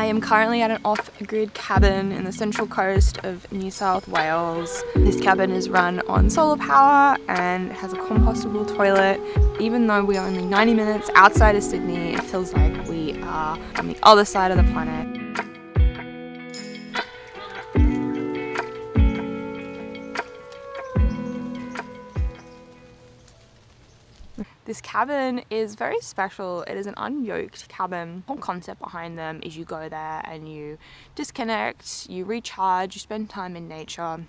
I am currently at an off-grid cabin in the central coast of New South Wales. This cabin is run on solar power and has a compostable toilet. Even though we're only 90 minutes outside of Sydney, it feels like we are on the other side of the planet. This cabin is very special. It is an unyoked cabin. The whole concept behind them is you go there and you disconnect, you recharge, you spend time in nature.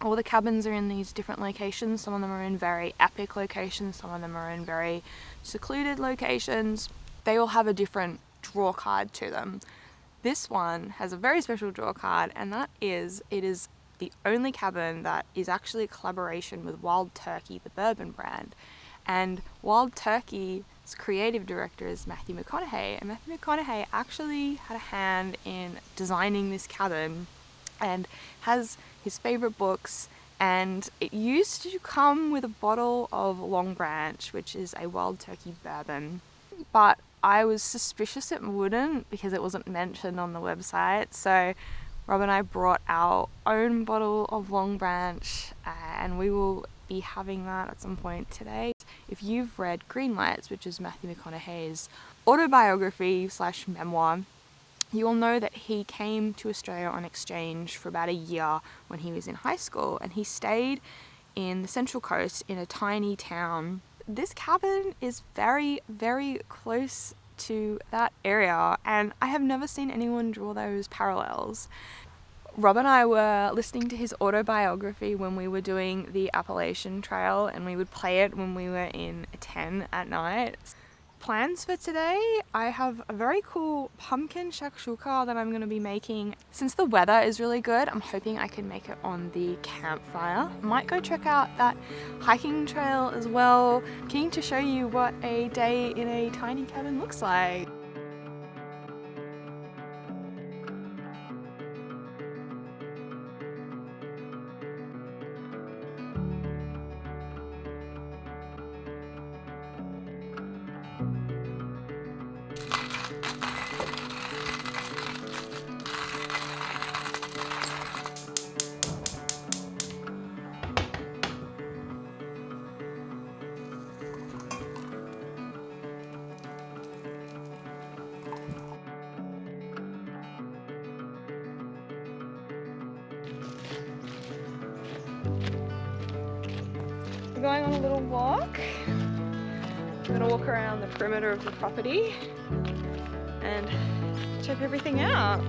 All the cabins are in these different locations. Some of them are in very epic locations, some of them are in very secluded locations. They all have a different draw card to them. This one has a very special draw card, and that is, it is the only cabin that is actually a collaboration with Wild Turkey, the bourbon brand. And Wild Turkey's creative director is Matthew McConaughey, and Matthew McConaughey actually had a hand in designing this cabin and has his favorite books, and it used to come with a bottle of Long Branch, which is a Wild Turkey bourbon, but I was suspicious it wouldn't because it wasn't mentioned on the website. So Rob and I brought our own bottle of Long Branch, and we will be having that at some point today. If you've read Green Lights, which is Matthew McConaughey's autobiography / memoir, you will know that he came to Australia on exchange for about a year when he was in high school, and he stayed in the Central Coast in a tiny town. This cabin is very, very close to that area, and I have never seen anyone draw those parallels. Rob and I were listening to his autobiography when we were doing the Appalachian Trail, and we would play it when we were in a tent at night. Plans for today, I have a very cool pumpkin shakshuka that I'm going to be making. Since the weather is really good, I'm hoping I can make it on the campfire. Might go check out that hiking trail as well. Keen to show you what a day in a tiny cabin looks like. We're going on a little walk. I'm gonna walk around the perimeter of the property and check everything out.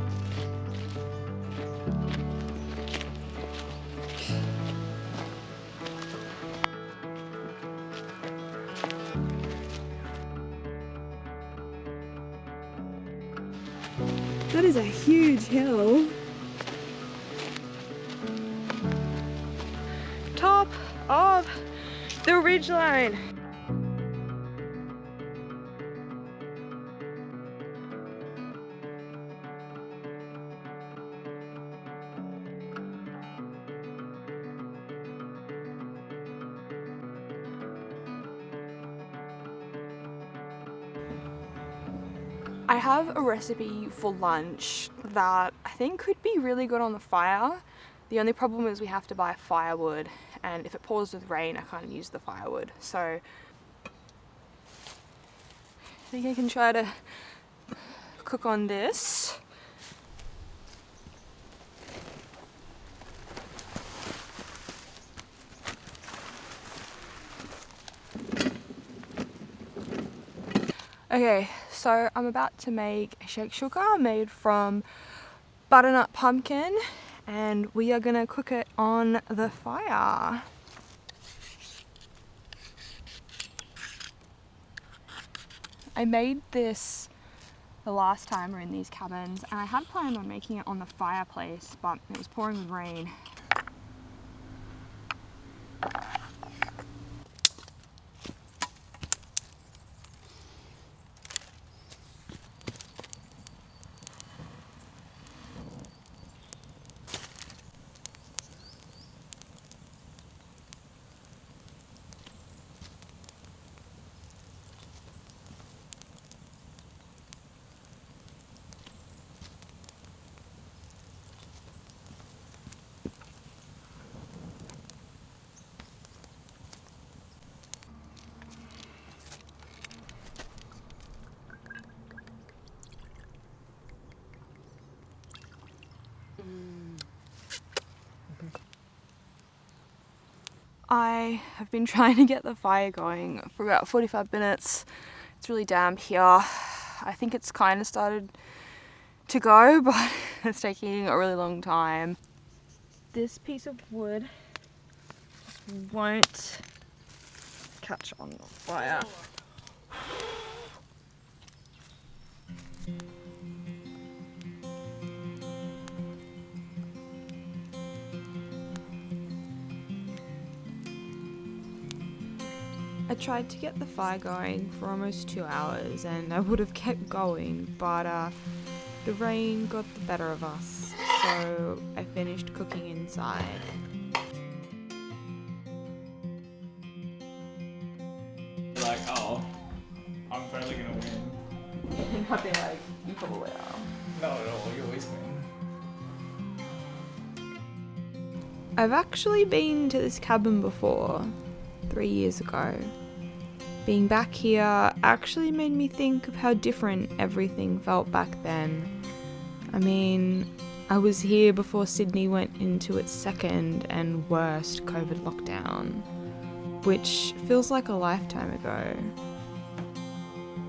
That is a huge hill. Top of the ridgeline. I have a recipe for lunch that I think could be really good on the fire. The only problem is we have to buy firewood, and if it pours with rain I can't use the firewood. So I think I can try to cook on this. Okay, so I'm about to make a shakshuka made from butternut pumpkin, and we are gonna cook it on the fire. I made this the last time we were in these cabins, and I had planned on making it on the fireplace, but it was pouring with rain. I have been trying to get the fire going for about 45 minutes. It's really damp here. I think it's kind of started to go, but it's taking a really long time. This piece of wood just won't catch on fire. I tried to get the fire going for almost 2 hours and I would have kept going, but the rain got the better of us, so I finished cooking inside. Like, oh, I'm probably gonna win. And I'd be like, you probably are. Not at all, you always win. I've actually been to this cabin before, 3 years ago. Being back here actually made me think of how different everything felt back then. I mean, I was here before Sydney went into its second and worst COVID lockdown, which feels like a lifetime ago.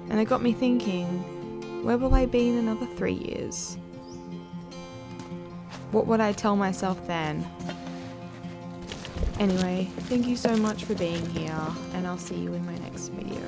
And it got me thinking, where will I be in another 3 years? What would I tell myself then? Anyway, thank you so much for being here, and I'll see you in my next video.